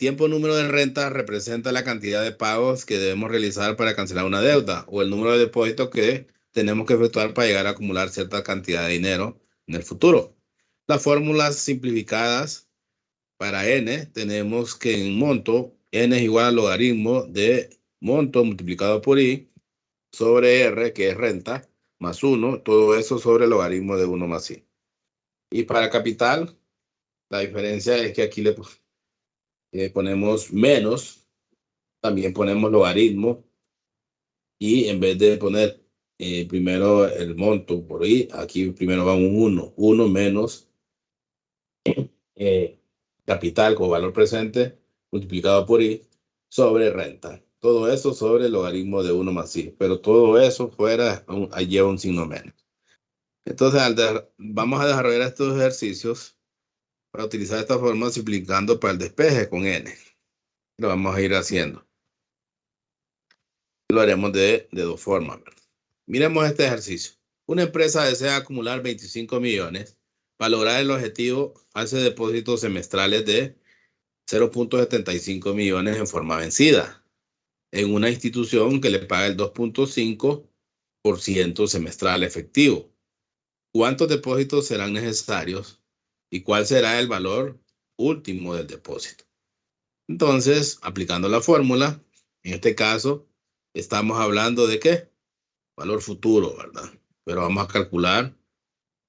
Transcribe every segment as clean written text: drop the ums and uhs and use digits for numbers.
tiempo número de renta representa la cantidad de pagos que debemos realizar para cancelar una deuda o el número de depósitos que tenemos que efectuar para llegar a acumular cierta cantidad de dinero en el futuro. Las fórmulas simplificadas para n tenemos que en monto, n es igual al logaritmo de monto multiplicado por i sobre r, que es renta, más 1, todo eso sobre el logaritmo de 1 más i. Y para capital, la diferencia es que aquí le ponemos menos, también ponemos logaritmo, y en vez de poner primero el monto por i, aquí primero va un 1, 1 menos capital como valor presente multiplicado por i sobre renta. Todo eso sobre el logaritmo de 1 más i, pero todo eso fuera lleva un signo menos. Entonces, vamos a desarrollar estos ejercicios para utilizar esta forma simplificando para el despeje con n. Lo vamos a ir haciendo. Lo haremos de dos formas, ¿verdad? Miremos este ejercicio. Una empresa desea acumular 25 millones. Para lograr el objetivo, hace depósitos semestrales de 0.75 millones en forma vencida en una institución que le paga el 2.5% semestral efectivo. ¿Cuántos depósitos serán necesarios y cuál será el valor último del depósito? Entonces, aplicando la fórmula, en este caso, estamos hablando de ¿qué? Valor futuro, ¿verdad? Pero vamos a calcular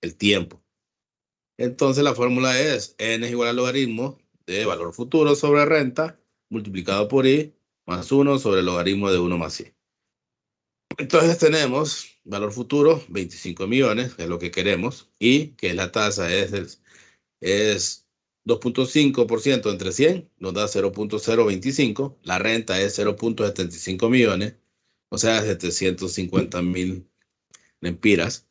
el tiempo. Entonces, la fórmula es n es igual al logaritmo de valor futuro sobre renta multiplicado por i más 1 sobre el logaritmo de 1 más i. Entonces tenemos valor futuro, 25 millones, que es lo que queremos, y que la tasa es 2.5% entre 100, nos da 0.025. La renta es 0.75 millones, o sea, 750,000 lempiras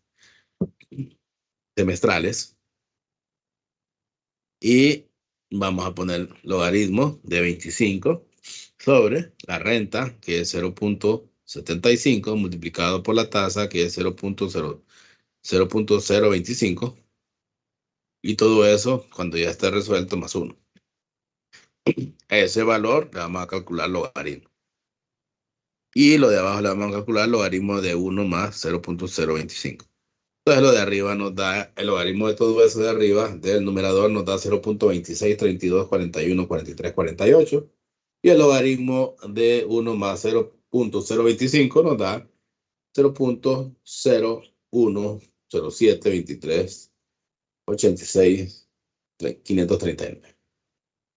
semestrales. Y vamos a poner logaritmo de 25 sobre la renta, que es 0.75, multiplicado por la tasa, que es 0.025. Y todo eso cuando ya esté resuelto más 1. A ese valor le vamos a calcular logaritmo. Y lo de abajo le vamos a calcular logaritmo de 1 más 0.025. Entonces lo de arriba nos da, el logaritmo de todo eso de arriba, del numerador nos da 0.26, 32, 41, 43, 48. Y el logaritmo de 1 más 0.025 nos da 0.0107, 23, 86, 539.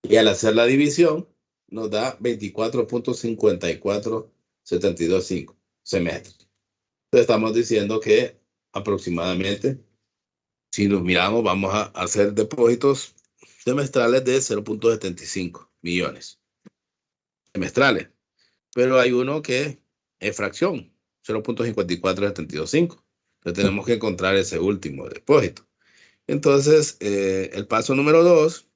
Y al hacer la división, nos da 24.54725 semestres. Entonces estamos diciendo que aproximadamente, si nos miramos, vamos a hacer depósitos semestrales de 0.75 millones semestrales. Pero hay uno que es fracción, 0.54725. Entonces tenemos que encontrar ese último depósito. Entonces, el paso número 2,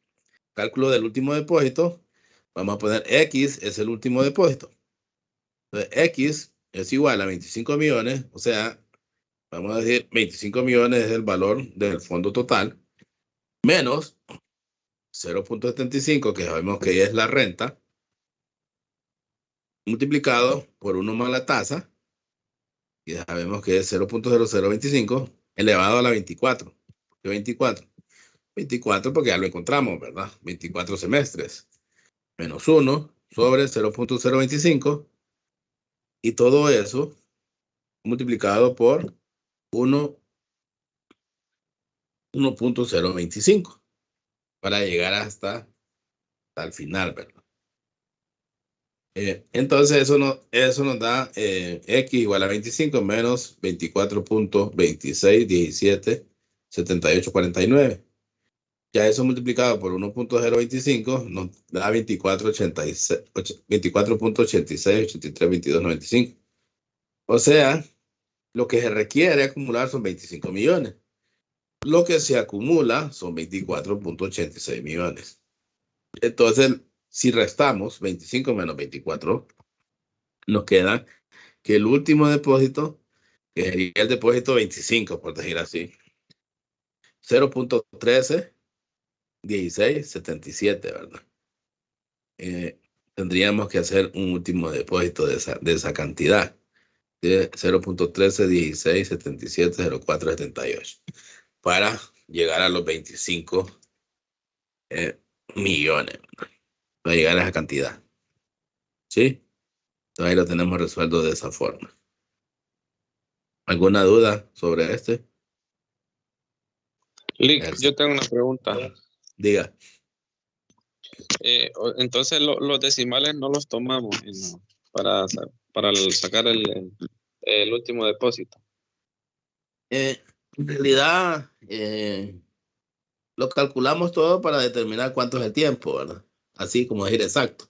cálculo del último depósito. Vamos a poner X es el último depósito. Entonces, X es igual a 25 millones, o sea, vamos a decir 25 millones es el valor del fondo total, menos 0.75, que sabemos que es la renta, multiplicado por 1 más la tasa, y sabemos que es 0.0025, elevado a la 24. ¿Por qué 24? 24 porque ya lo encontramos, ¿verdad? 24 semestres. Menos 1 sobre 0.025. Y todo eso multiplicado por 1.025 para llegar hasta el final, ¿verdad? Entonces eso nos da X igual a 25 menos 24.26177849. Ya eso multiplicado por 1.025 nos da 24.86832295. O sea, lo que se requiere acumular son 25 millones. Lo que se acumula son 24.86 millones. Entonces, si restamos 25 menos 24, nos queda que el último depósito, que sería el depósito 25, por decir así, 0.131677, ¿verdad? tendríamos que hacer un último depósito de esa cantidad, de 0.1316770478, para llegar a los 25 millones, para llegar a esa cantidad. ¿Sí? Entonces ahí lo tenemos resuelto de esa forma. ¿Alguna duda sobre este? Lick, yo tengo una pregunta. Diga. Entonces los decimales no los tomamos para sacar el último depósito. En realidad, lo calculamos todo para determinar cuánto es el tiempo, ¿verdad? Así como decir exacto.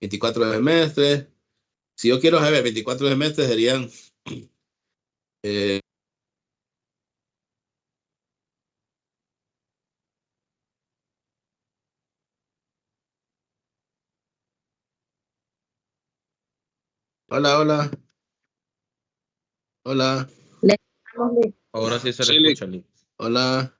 24 semestres. Si yo quiero saber 24 semestres serían hola, hola. Hola. Ahora sí se le escucha, Lick. Hola.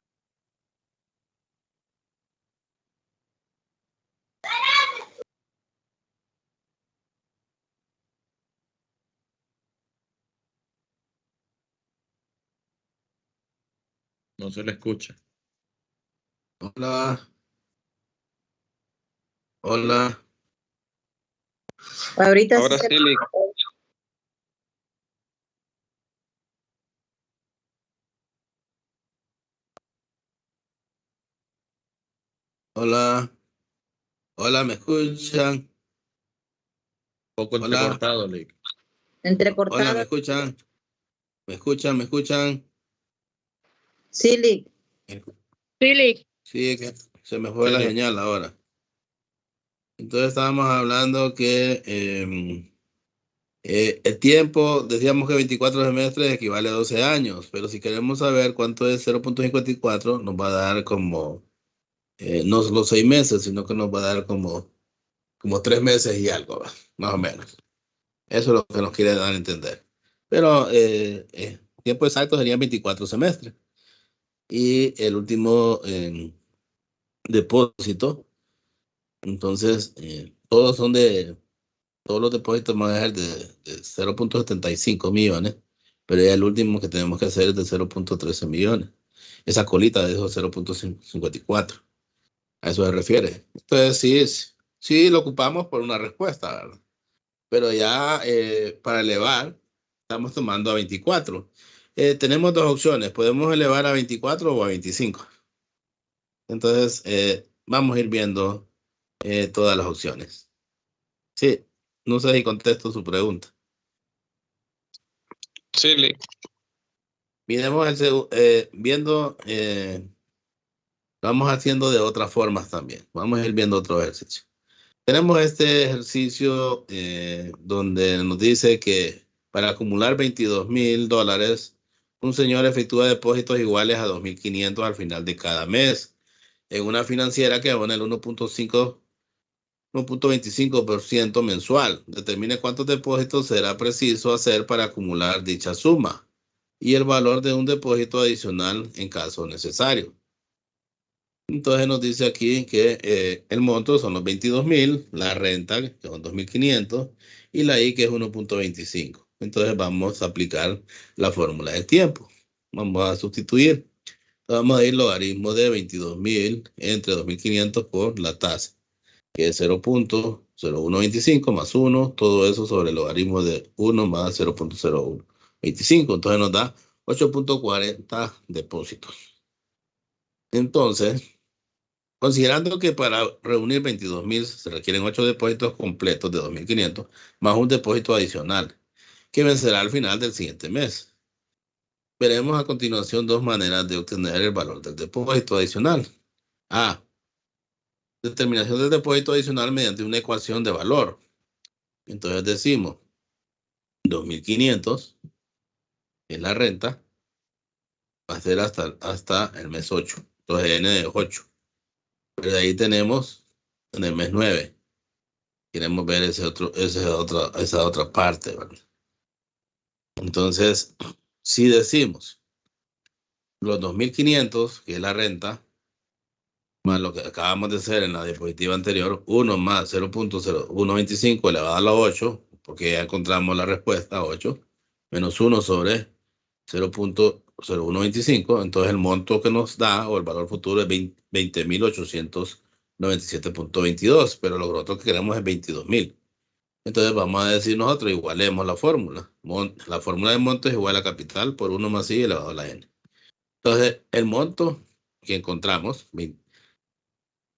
No se le escucha. Hola. Hola. Ahora sí, Lick. Hola. Hola, ¿me escuchan? Un poco Hola. entrecortado, Lick. Entrecortado. Hola, ¿me escuchan? ¿Me escuchan? ¿Me escuchan? Sí, Lick. Sí, Lick. Sí, que se me fue la señal ahora. Entonces estábamos hablando que el tiempo, decíamos que 24 semestres equivale a 12 años, pero si queremos saber cuánto es 0.54, nos va a dar como, no los 6 meses, sino que nos va a dar como 3 meses y algo, ¿va? Más o menos. Eso es lo que nos quiere dar a entender. Pero tiempo exacto serían 24 semestres. Y el último depósito, entonces, todos los depósitos van a ser de 0.75 millones, pero ya el último que tenemos que hacer es de 0.13 millones. Esa colita de esos 0.54. A eso se refiere. Entonces, sí lo ocupamos por una respuesta, ¿verdad? Pero ya para elevar, estamos tomando a 24. Tenemos dos opciones. Podemos elevar a 24 o a 25. Entonces, vamos a ir viendo todas las opciones. Sí, no sé si contesto su pregunta. Sí, Lick. Miremos viendo, vamos haciendo de otras formas también. Vamos a ir viendo otro ejercicio. Tenemos este ejercicio donde nos dice que para acumular $22,000, un señor efectúa depósitos iguales a 2.500 al final de cada mes en una financiera que abona el 1.25% mensual. Determine cuántos depósitos será preciso hacer para acumular dicha suma y el valor de un depósito adicional en caso necesario. Entonces nos dice aquí que el monto son los 22,000, la renta, que son 2.500, y la I, que es 1.25. Entonces vamos a aplicar la fórmula del tiempo. Vamos a sustituir. Vamos a ir logaritmo de 22,000 entre 2.500 por la tasa, que es 0.0125 más 1, todo eso sobre el logaritmo de 1 más 0.0125. Entonces nos da 8.40 depósitos. Entonces, considerando que para reunir 22,000 se requieren 8 depósitos completos de 2.500 más un depósito adicional que vencerá al final del siguiente mes. Veremos a continuación dos maneras de obtener el valor del depósito adicional. A. Determinación del depósito adicional mediante una ecuación de valor. Entonces decimos 2.500 en la renta va a ser hasta el mes 8. Entonces N de 8. Pero de ahí tenemos en el mes 9. Queremos ver esa otra parte, ¿verdad? Entonces, si decimos los 2.500, que es la renta, más lo que acabamos de hacer en la diapositiva anterior, 1 más 0.0125 elevado a la 8, porque ya encontramos la respuesta, 8, menos 1 sobre 0.0125, entonces el monto que nos da, o el valor futuro, es 20.897.22, pero lo otro que queremos es 22.000. Entonces vamos a decir nosotros, igualemos la fórmula. La fórmula de monto es igual a capital por 1 más i elevado a la n. Entonces, el monto que encontramos,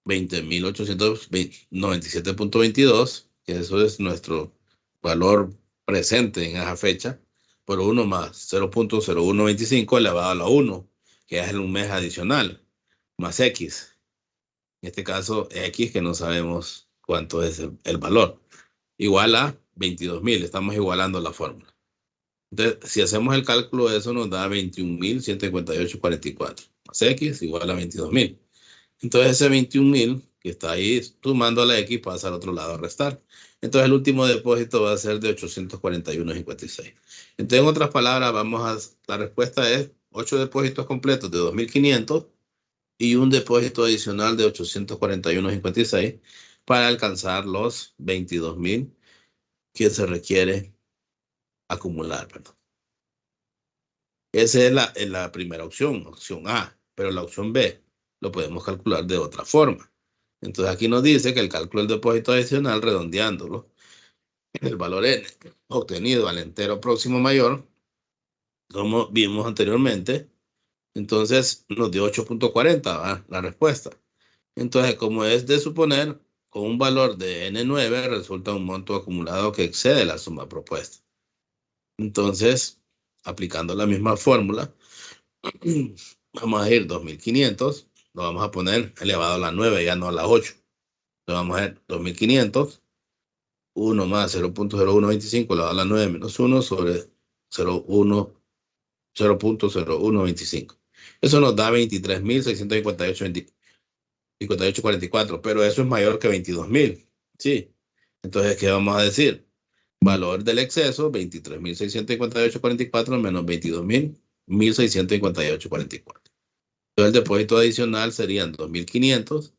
20.897.22, que eso es nuestro valor presente en esa fecha, por 1 más 0.0125 elevado a la 1, que es un mes adicional, más x. En este caso, x, que no sabemos cuánto es el valor. Igual a 22.000, estamos igualando la fórmula. Entonces, si hacemos el cálculo, eso nos da 21.158.44, más x igual a 22.000. Entonces ese 21.000 que está ahí sumando a la X pasa al otro lado a restar. Entonces el último depósito va a ser de 841.56. Entonces en otras palabras, la respuesta es 8 depósitos completos de 2.500 y un depósito adicional de 841.56 para alcanzar los 22.000 que se requiere acumular. Perdón. Esa es la primera opción A, pero la opción B lo podemos calcular de otra forma. Entonces aquí nos dice que el cálculo del depósito adicional, redondeándolo, el valor n obtenido al entero próximo mayor, como vimos anteriormente, entonces nos dio 8.40, la respuesta. Entonces, como es de suponer, con un valor de n9 resulta un monto acumulado que excede la suma propuesta. Entonces, aplicando la misma fórmula, vamos a ir 2.500, lo vamos a poner elevado a la 9, ya no a la 8. Entonces vamos a ver 2.500, 1 más 0.0125 elevado a la 9 menos 1 sobre 0.0125. Eso nos da 23.658.44, pero eso es mayor que 22.000. Sí. Entonces, ¿qué vamos a decir? Valor del exceso, 23.658.44 menos 22.158.44. Entonces, el depósito adicional serían 2.500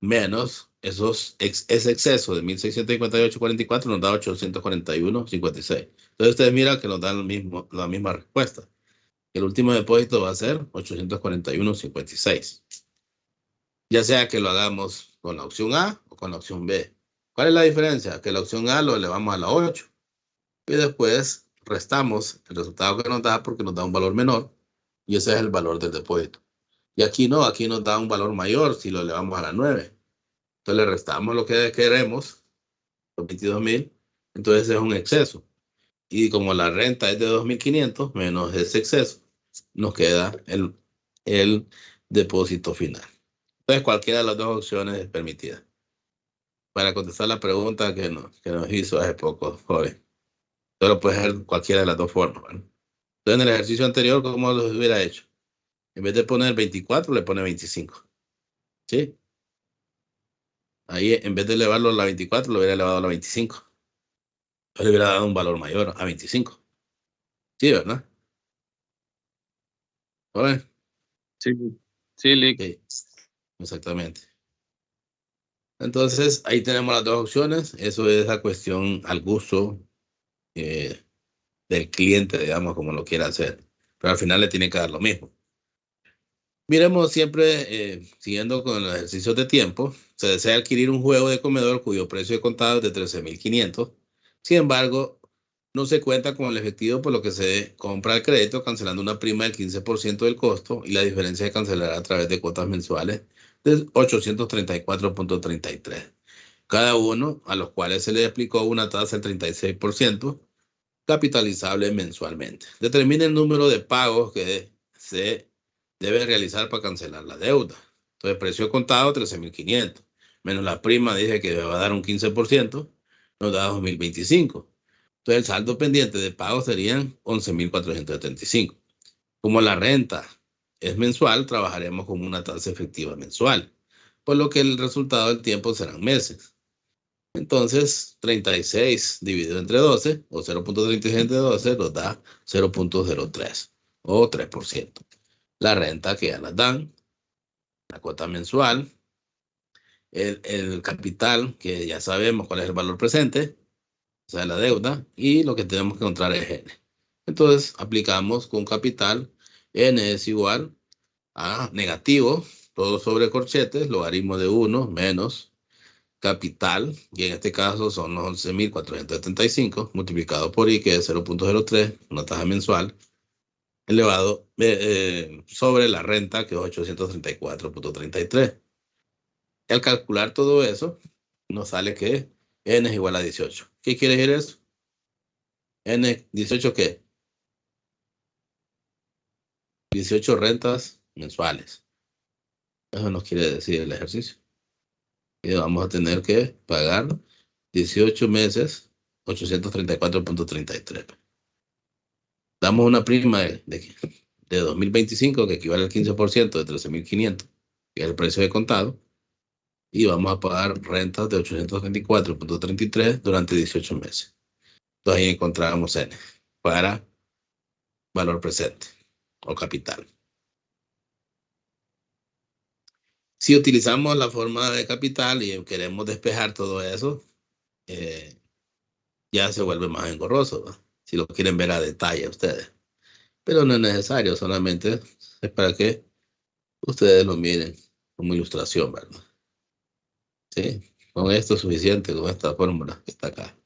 menos ese exceso de 1.658.44 nos da 841.56. Entonces, ustedes miran que nos dan la misma respuesta. El último depósito va a ser 841.56. Ya sea que lo hagamos con la opción A o con la opción B. ¿Cuál es la diferencia? Que la opción A lo elevamos a la 8 y después restamos el resultado que nos da porque nos da un valor menor y ese es el valor del depósito. Y aquí no, aquí nos da un valor mayor si lo elevamos a la 9. Entonces le restamos lo que queremos, los 22.000, entonces es un exceso. Y como la renta es de 2.500 menos ese exceso, nos queda el depósito final. Entonces cualquiera de las dos opciones es permitida. Para contestar la pregunta que nos hizo hace poco, joven. Solo puede ser cualquiera de las dos formas. ¿Vale? Entonces en el ejercicio anterior, ¿cómo lo hubiera hecho? En vez de poner 24, le pone 25. ¿Sí? Ahí, en vez de elevarlo a la 24, lo hubiera elevado a la 25. Entonces le hubiera dado un valor mayor a 25. Sí, ¿verdad? ¿Vale? Sí, sí, Lick. Sí, exactamente. Entonces, ahí tenemos las dos opciones. Eso es la cuestión al gusto del cliente, digamos, como lo quiera hacer. Pero al final le tiene que dar lo mismo. Miremos siempre, siguiendo con los ejercicios de tiempo, se desea adquirir un juego de comedor cuyo precio de contado es de 13.500. Sin embargo, no se cuenta con el efectivo, por lo que se compra el crédito cancelando una prima del 15% del costo y la diferencia se cancelará a través de cuotas mensuales de 834.33. Cada uno a los cuales se le aplicó una tasa del 36% capitalizable mensualmente. Determine el número de pagos que se debe realizar para cancelar la deuda. Entonces, precio contado 13.500, menos la prima, dije que va a dar un 15%, nos da 2.025. Entonces, el saldo pendiente de pago serían 11.475. Como la renta es mensual, trabajaremos con una tasa efectiva mensual, por lo que el resultado del tiempo serán meses. Entonces, 36 dividido entre 12, o 0.36 entre 12, nos da 0.03, o 3%. La renta que ya nos dan la cuota mensual, el capital, que ya sabemos cuál es el valor presente, o sea, la deuda, y lo que tenemos que encontrar es N. Entonces, aplicamos con capital, N es igual a negativo, todo sobre corchetes, logaritmo de 1 menos capital, y en este caso son los 11.475, multiplicado por I, que es 0.03, una tasa mensual, elevado sobre la renta, que es 834.33. Al calcular todo eso, nos sale que N es igual a 18. ¿Qué quiere decir eso? N, 18, ¿qué? 18 rentas mensuales. Eso nos quiere decir el ejercicio. Y vamos a tener que pagar 18 meses, 834.33. Damos una prima de 2025 que equivale al 15% de 13.500, que es el precio de contado. Y vamos a pagar rentas de 834.33 durante 18 meses. Entonces ahí encontramos N para valor presente o capital. Si utilizamos la forma de capital y queremos despejar todo eso, ya se vuelve más engorroso, ¿no? Si lo quieren ver a detalle ustedes. Pero no es necesario, solamente es para que ustedes lo miren como ilustración, ¿verdad? Sí, con esto es suficiente, con esta fórmula que está acá.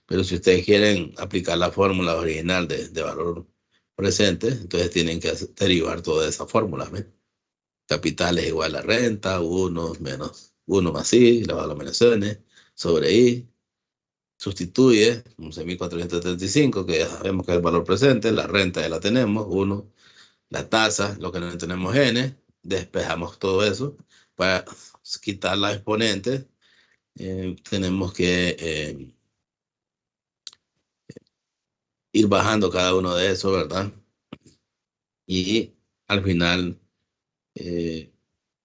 Pero si ustedes quieren aplicar la fórmula original de valor presente, entonces tienen que derivar toda esa fórmula, ¿ves? Capital es igual a renta, 1 menos 1 más I, elevado a menos N, sobre I. Sustituye 11.475, que ya sabemos que es el valor presente, la renta ya la tenemos, 1, la tasa, lo que no tenemos N, despejamos todo eso. Para quitar la exponente, tenemos que ir bajando cada uno de esos, ¿verdad? Y al final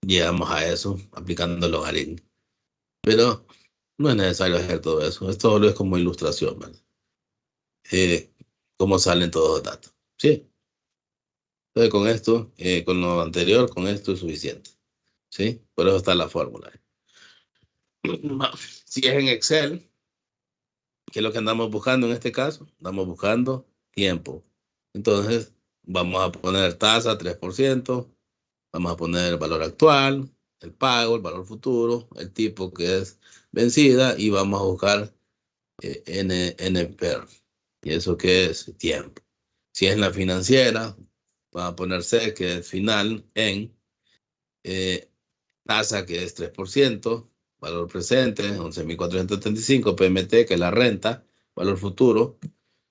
llegamos a eso aplicando el logaritmo. Pero no es necesario hacer todo eso. Esto solo es como ilustración, ¿verdad? Cómo salen todos los datos. ¿Sí? Entonces con esto, con lo anterior, con esto es suficiente. ¿Sí? Por eso está la fórmula. Si es en Excel, ¿qué es lo que andamos buscando en este caso? Andamos buscando tiempo. Entonces, vamos a poner tasa 3%, vamos a poner el valor actual, el pago, el valor futuro, el tipo que es vencida y vamos a buscar NPR. ¿Y eso qué es? Tiempo. Si es en la financiera, vamos a poner C, que es final, en tasa, que es 3%, valor presente, 11.475, PMT, que es la renta, valor futuro,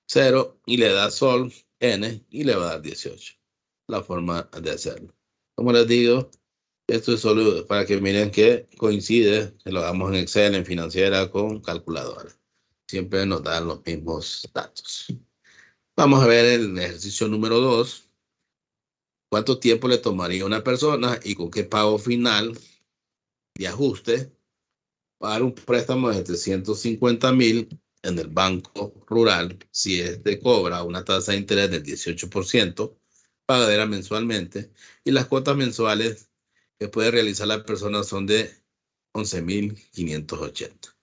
0, y le da sol, N, y le va a dar 18. La forma de hacerlo. Como les digo, esto es solo para que miren que coincide, que lo hagamos en Excel, en financiera, con calculadora. Siempre nos dan los mismos datos. Vamos a ver el ejercicio número 2. ¿Cuánto tiempo le tomaría a una persona y con qué pago final de ajuste para un préstamo de 350.000 en el Banco Rural si este cobra una tasa de interés del 18%, pagadera mensualmente, y las cuotas mensuales que puede realizar la persona son de 11.580?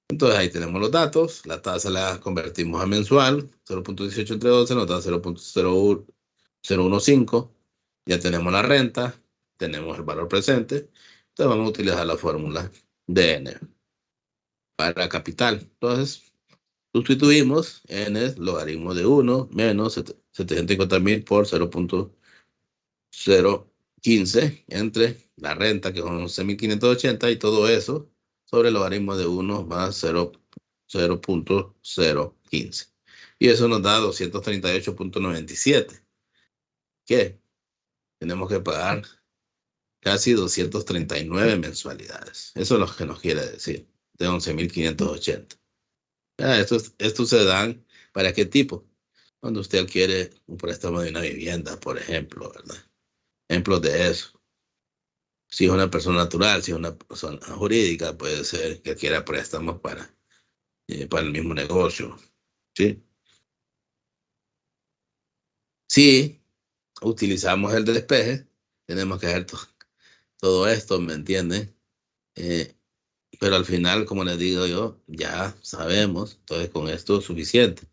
Entonces ahí tenemos los datos, la tasa la convertimos a mensual, 0.18 entre 12 nos da 0.015, ya tenemos la renta, tenemos el valor presente, entonces vamos a utilizar la fórmula de N para capital. Entonces sustituimos N es logaritmo de 1 menos 750.000 por 0.015 entre la renta, que son 11.580, y todo eso sobre el logaritmo de 1 más 0.015. Y eso nos da 238.97. ¿Qué? Tenemos que pagar casi 239 mensualidades. Eso es lo que nos quiere decir, de 11.580. Estos se dan, ¿para qué tipo? Cuando usted quiere un préstamo de una vivienda, por ejemplo, ¿verdad? Ejemplos de eso. Si es una persona natural, si es una persona jurídica, puede ser que quiera préstamos para el mismo negocio. ¿Sí? Si utilizamos el despeje, tenemos que hacer todo esto, ¿me entienden? Pero al final, como les digo yo, ya sabemos, entonces con esto es suficiente.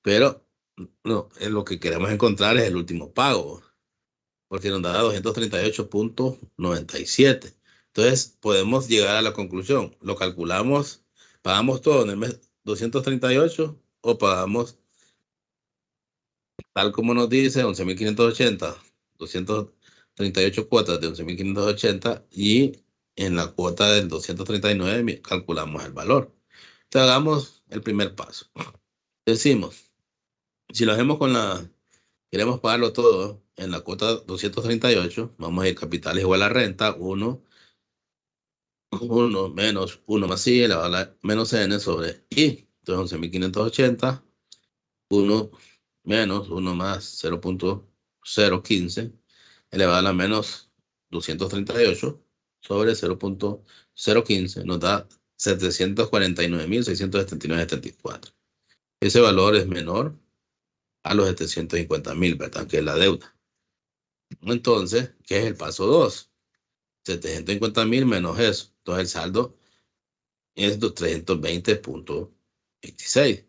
Pero no, lo que queremos encontrar es el último pago, porque nos da 238.97. Entonces podemos llegar a la conclusión, lo calculamos, pagamos todo en el mes 238 o pagamos tal como nos dice 11.580, 238 cuotas de 11.580 y en la cuota del 239 calculamos el valor. Entonces hagamos el primer paso. Decimos, si lo hacemos queremos pagarlo todo en la cuota 238, vamos a ir capital igual a renta, 1 menos 1 más I elevado a la menos N sobre I. Entonces 11.580, 1 menos 1 más 0.015 elevado a la menos 238 sobre 0.015 nos da 749.679.74. Ese valor es menor a los 750.000, ¿verdad? Que es la deuda. Entonces, ¿qué es el paso 2? 750.000 menos eso. Entonces el saldo es 320.26.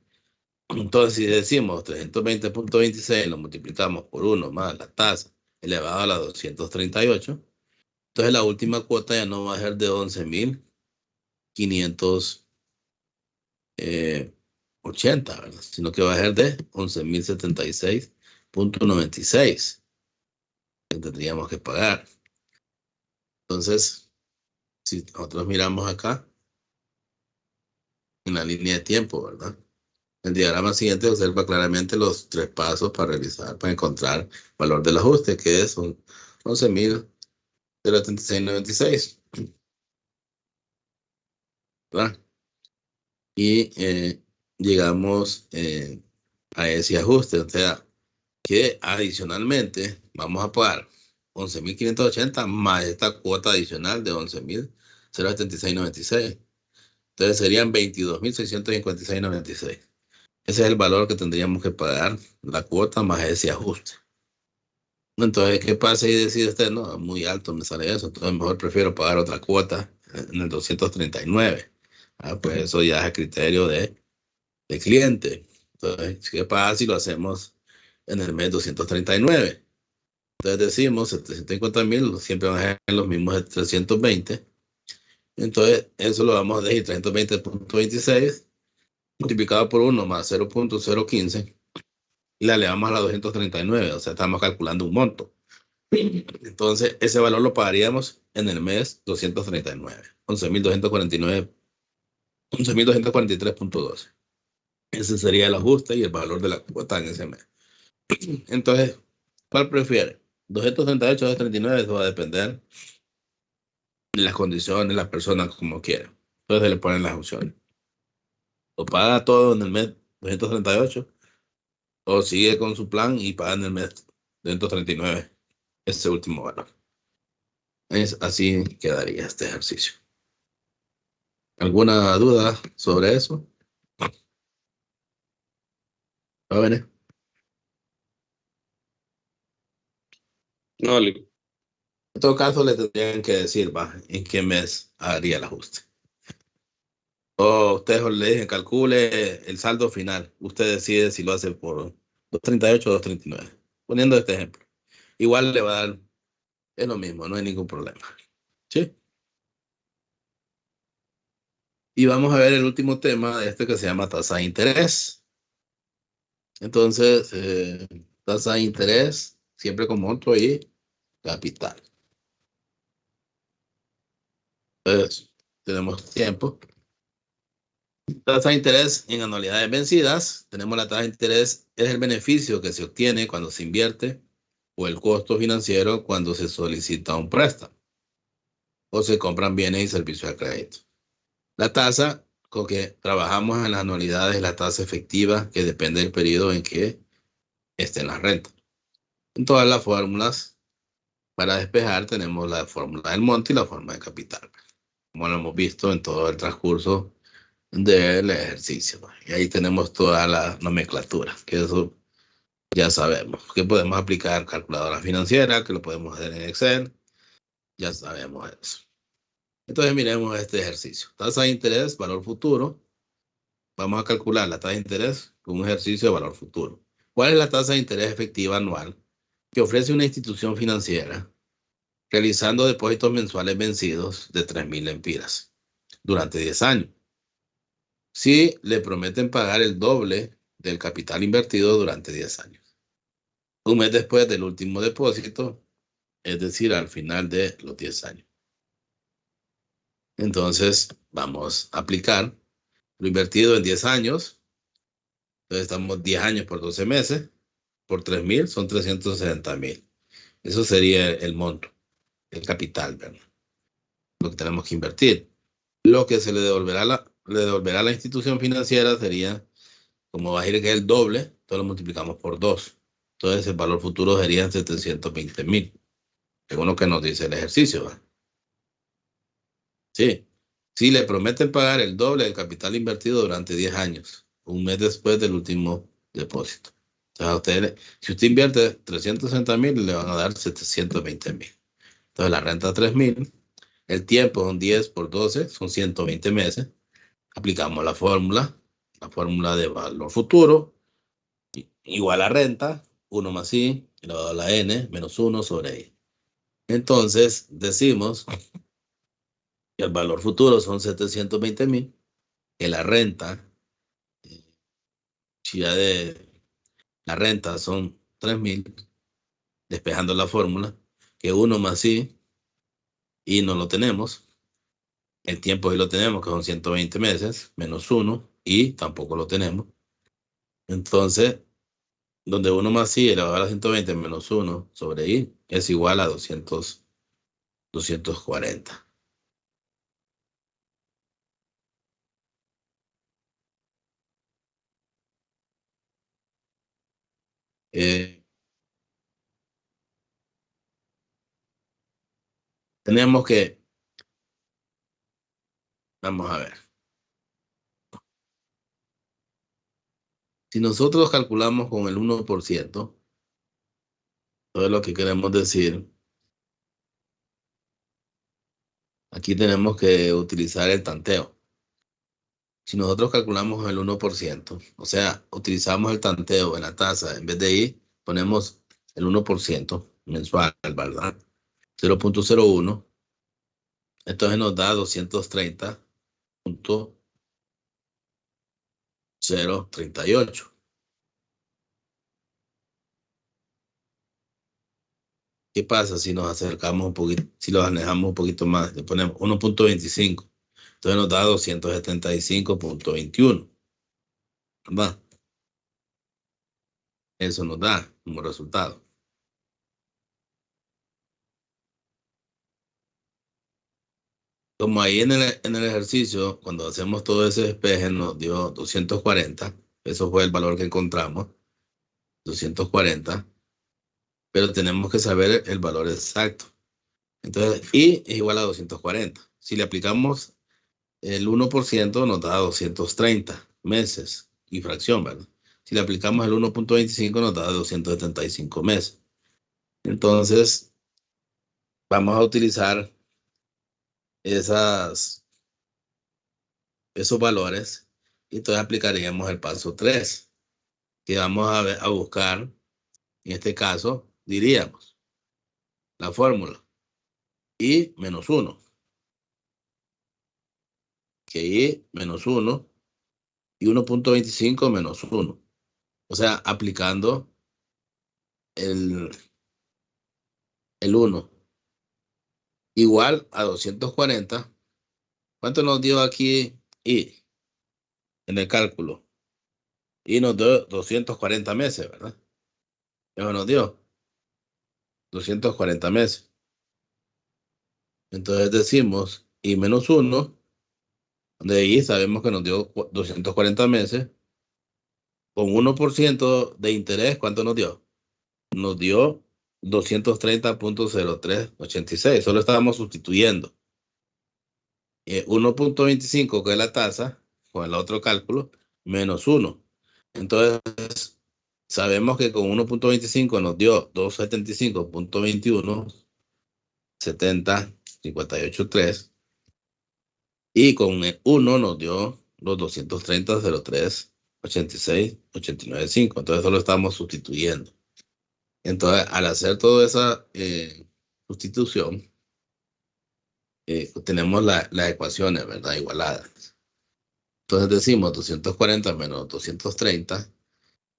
Entonces, si decimos 320.26 lo multiplicamos por 1 más la tasa elevado a la 238, entonces la última cuota ya no va a ser de 11.580, ¿verdad? Sino que va a ser de 11.076.96 que tendríamos que pagar. Entonces, si nosotros miramos acá, en la línea de tiempo, ¿verdad? El diagrama siguiente observa claramente los 3 pasos para encontrar el valor del ajuste, que es 11.076.96. ¿Verdad? Y llegamos a ese ajuste, o sea, que adicionalmente vamos a pagar 11.580 más esta cuota adicional de 11.076.96. Entonces serían 22.656.96. Ese es el valor que tendríamos que pagar, la cuota más ese ajuste. Entonces, ¿qué pasa si decide usted? No, muy alto me sale eso, entonces mejor prefiero pagar otra cuota en el 239. Pues eso ya es a criterio de cliente. Entonces, ¿qué pasa si lo hacemos en el mes 239? Entonces decimos 750.000, siempre van a ser los mismos de 320. Entonces, eso lo vamos a decir 320.26 multiplicado por 1 más 0.015 y la elevamos a la 239, o sea, estamos calculando un monto. Entonces, ese valor lo pagaríamos en el mes 239, 11.243.12. Ese sería el ajuste y el valor de la cuota en ese mes. Entonces, ¿cuál prefiere? 238, 239, eso va a depender de las condiciones, las personas como quieran. Entonces se le ponen las opciones. O paga todo en el mes 238, o sigue con su plan y paga en el mes 239 ese último valor. Así quedaría este ejercicio. ¿Alguna duda sobre eso? Jóvenes. No, En todo caso, le tendrían que decir, en qué mes haría el ajuste. O ustedes le dicen, calcule el saldo final. Usted decide si lo hace por 238 o 239. Poniendo este ejemplo. Igual le va a dar, es lo mismo, no hay ningún problema. ¿Sí? Y vamos a ver el último tema de este que se llama tasa de interés. Entonces, tasa de interés, siempre con monto y capital. Entonces, tenemos tiempo. Tasa de interés en anualidades vencidas. Tenemos la tasa de interés, es el beneficio que se obtiene cuando se invierte o el costo financiero cuando se solicita un préstamo o se compran bienes y servicios de crédito. La tasa con que trabajamos en las anualidades es la tasa efectiva que depende del periodo en que esté en la renta. En todas las fórmulas para despejar tenemos la fórmula del monto y la fórmula de capital, como lo hemos visto en todo el transcurso del ejercicio. Y ahí tenemos toda la nomenclatura, que eso ya sabemos, que podemos aplicar calculadora financiera, que lo podemos hacer en Excel, Ya sabemos eso. Entonces miremos este ejercicio. Tasa de interés, valor futuro. Vamos a calcular la tasa de interés con un ejercicio de valor futuro. ¿Cuál es la tasa de interés efectiva anual que ofrece una institución financiera realizando depósitos mensuales vencidos de 3.000 lempiras durante 10 años? Si le prometen pagar el doble del capital invertido durante 10 años. Un mes después del último depósito, es decir, al final de los 10 años. Entonces, vamos a aplicar lo invertido en 10 años. Entonces, estamos 10 años por 12 meses. Por 3.000 son 360.000. Eso sería el monto, el capital, ¿verdad? Lo que tenemos que invertir. Lo que se le devolverá a la institución financiera sería, como va a ir que es el doble, entonces lo multiplicamos por 2. Entonces, el valor futuro sería 720.000. Según lo que nos dice el ejercicio, ¿verdad? Sí. Si le prometen pagar el doble del capital invertido durante 10 años, un mes después del último depósito. Entonces, si usted invierte 360.000, le van a dar 720.000. Entonces, la renta 3.000, el tiempo son 10 por 12, son 120 meses. Aplicamos la fórmula de valor futuro, igual a renta, 1 más I, elevado a la N, menos 1 sobre I. Entonces, decimos que el valor futuro son 720.000, que la renta, si ya de la renta son 3.000, despejando la fórmula, que 1 más I no lo tenemos, el tiempo sí lo tenemos, que son 120 meses, menos 1, y tampoco lo tenemos. Entonces, donde 1 más I elevado a la 120 menos 1 sobre I es igual a 240. Tenemos que, vamos a ver. Si nosotros calculamos con el 1%, todo lo que queremos decir, aquí tenemos que utilizar el tanteo. Si nosotros calculamos el 1%, o sea, utilizamos el tanteo en la tasa, en vez de I, ponemos el 1% mensual, ¿verdad? 0.01, entonces nos da 230.038. ¿Qué pasa si nos acercamos un poquito, si lo alejamos un poquito más? Le ponemos 1.25. Entonces nos da 275.21. ¿Verdad? Eso nos da como resultado. Como ahí en el ejercicio, cuando hacemos todo ese despeje, nos dio 240. Eso fue el valor que encontramos. 240. Pero tenemos que saber el valor exacto. Entonces, I es igual a 240. Si le aplicamos el 1%, nos da 230 meses y fracción, ¿verdad? Si le aplicamos el 1.25, nos da 275 meses. Entonces, vamos a utilizar esos valores y entonces aplicaríamos el paso 3, que vamos a buscar, en este caso, diríamos la fórmula I menos 1, que I menos 1 y 1.25 menos 1. O sea, aplicando el 1 igual a 240. ¿Cuánto nos dio aquí I en el cálculo? I nos dio 240 meses, ¿verdad? Eso nos dio 240 meses. Entonces decimos I menos 1, de I sabemos que nos dio 240 meses. Con 1% de interés, ¿cuánto nos dio? Nos dio 230.0386. Solo estábamos sustituyendo 1.25, que es la tasa, con el otro cálculo, menos 1. Entonces, sabemos que con 1.25 nos dio 275.21 70, 58.3. Y con el 1 nos dio los 230, 03, 86, 89.5. Entonces solo estamos sustituyendo. Entonces, al hacer toda esa sustitución, tenemos las ecuaciones, ¿verdad? Igualadas. Entonces decimos 240 menos 230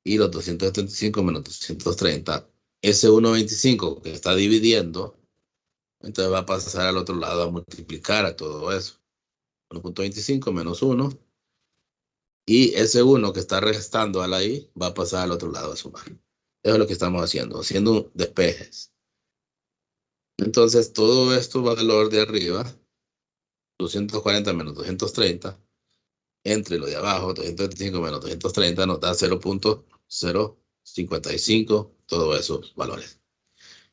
y los 275 menos 230. Ese 1.25 que está dividiendo, entonces va a pasar al otro lado a multiplicar a todo eso. 1.25 menos 1. Y ese 1 que está restando a la I va a pasar al otro lado a sumar. Eso es lo que estamos haciendo despejes. Entonces todo esto valor de arriba, 240 menos 230, entre lo de abajo, 225 menos 230, nos da 0.055, todos esos valores.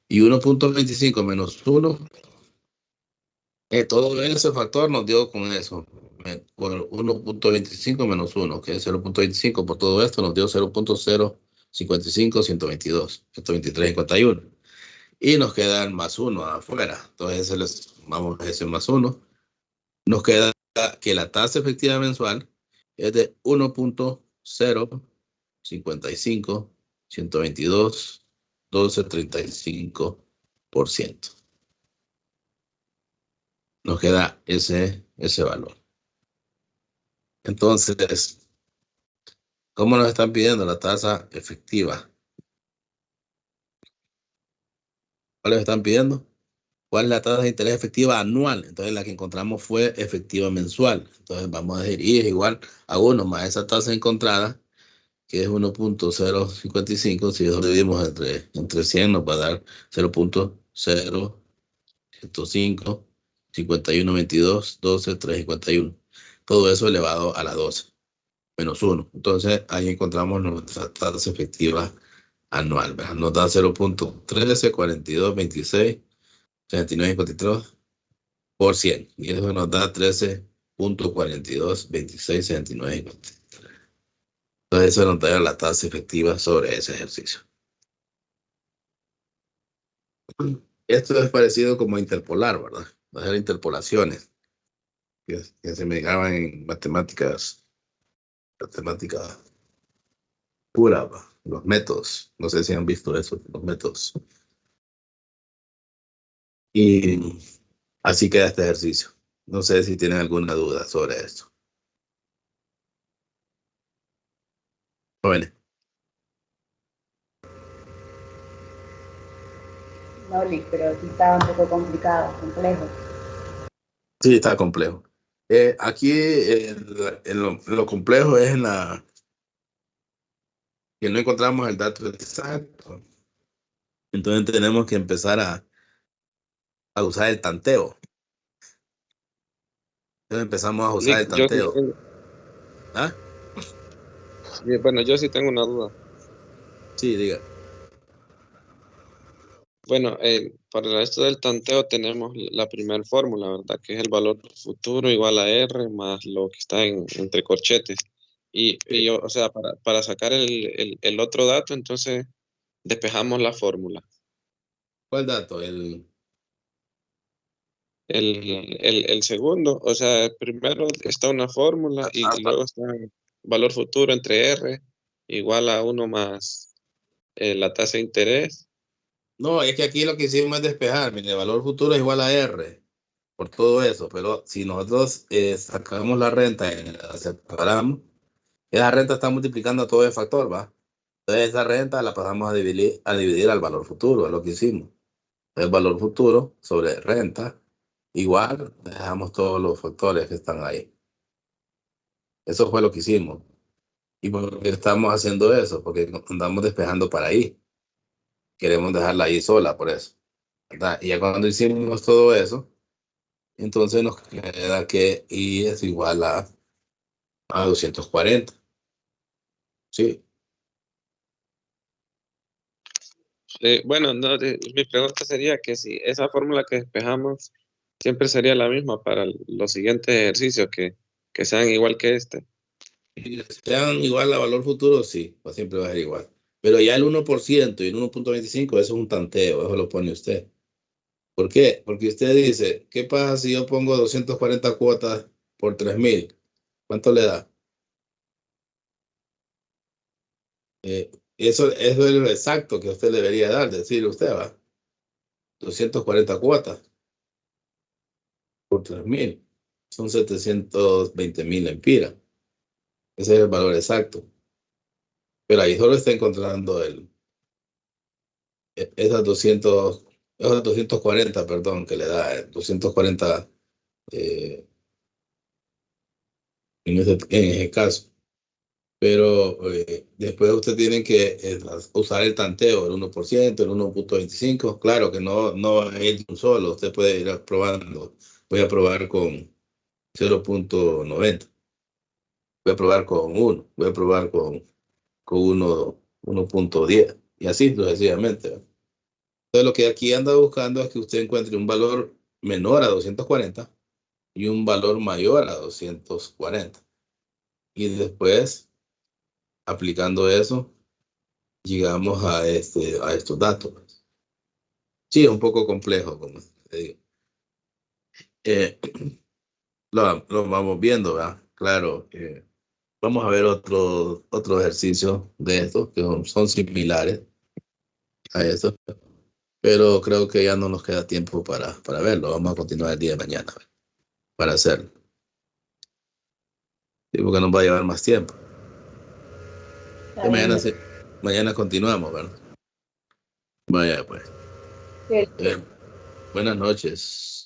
Y 1.25 menos 1, todo ese factor nos dio con eso. Por 1.25 menos 1, que es 0.25, por todo esto nos dio 0.055, 122, 123, 51. Y nos queda el más 1 afuera. Entonces les sumamos ese más 1. Nos queda que la tasa efectiva mensual es de 1.055, 122, 12.35%. Nos queda ese valor. Entonces, ¿cómo nos están pidiendo la tasa efectiva? ¿Cuál les están pidiendo? ¿Cuál es la tasa de interés efectiva anual? Entonces la que encontramos fue efectiva mensual. Entonces vamos a decir, y es igual a 1 más esa tasa encontrada, que es 1.055. Si lo dividimos entre 100 nos va a dar 0.0105, 51, 22, 12, 3, 51. Todo eso elevado a la 12, menos 1. Entonces ahí encontramos nuestra tasa efectiva anual, ¿verdad? Nos da 0.13, 42, 26, 39, 53 por 100. Y eso nos da 13.42, 26, 69, 53. Entonces eso nos da la tasa efectiva sobre ese ejercicio. Esto es parecido como a interpolar, ¿verdad? Hacer interpolaciones que se me daban en matemáticas pura, los métodos. No sé si han visto eso, los métodos. Y así queda este ejercicio. No sé si tienen alguna duda sobre esto. Jóvenes. No, Lick, pero sí está un poco complicado, complejo. Sí, está complejo. Aquí lo complejo es que no encontramos el dato exacto. Entonces tenemos que empezar a usar el tanteo. Entonces empezamos a usar el tanteo. ¿Ah? Sí, bueno, yo sí tengo una duda. Sí, diga. Bueno, para esto del tanteo tenemos la primera fórmula, ¿verdad? Que es el valor futuro igual a R más lo que está entre corchetes. Y o sea, para sacar el otro dato, entonces despejamos la fórmula. ¿Cuál dato? El segundo, o sea, primero está una fórmula y luego está el valor futuro entre R igual a 1 más la tasa de interés. No, es que aquí lo que hicimos es despejar. Mire, el valor futuro es igual a R por todo eso. Pero si nosotros sacamos la renta y la separamos, esa renta está multiplicando a todo el factor, ¿va? Entonces esa renta la pasamos a dividir al valor futuro, es lo que hicimos. El valor futuro sobre renta, igual dejamos todos los factores que están ahí. Eso fue lo que hicimos. ¿Y por qué estamos haciendo eso? Porque andamos despejando para ahí. Queremos dejarla ahí sola, por eso, ¿verdad? Y ya cuando hicimos todo eso, entonces nos queda que I es igual a 240. Sí. Bueno, no, mi pregunta sería que si esa fórmula que despejamos siempre sería la misma para los siguientes ejercicios que sean igual que este. Si sean igual a valor futuro, sí, pues siempre va a ser igual. Pero ya el 1% y el 1.25, eso es un tanteo, eso lo pone usted. ¿Por qué? Porque usted dice, ¿qué pasa si yo pongo 240 cuotas por 3,000? ¿Cuánto le da? Eso es lo exacto que usted debería dar, decir usted, va. 240 cuotas por 3,000. Son 720,000 lempiras. Ese es el valor exacto. Pero ahí solo está encontrando esas 240, perdón, que le da 240 en ese caso. Pero después usted tiene que usar el tanteo, el 1%, el 1.25. Claro que no va a ir de un solo. Usted puede ir probando. Voy a probar con 0.90. Voy a probar con 1. Voy a probar con 1.10. Y así sucesivamente. Entonces lo que aquí anda buscando es que usted encuentre un valor menor a 240 y un valor mayor a 240. Y después, aplicando eso, llegamos a estos datos. Sí, es un poco complejo, como te digo. Lo vamos viendo, ¿verdad? Claro. Vamos a ver otro ejercicio de estos que son similares a estos, pero creo que ya no nos queda tiempo para verlo. Vamos a continuar el día de mañana para hacerlo. Sí, porque nos va a llevar más tiempo. Y mañana continuamos, ¿verdad? Vaya, pues. Sí. Buenas noches.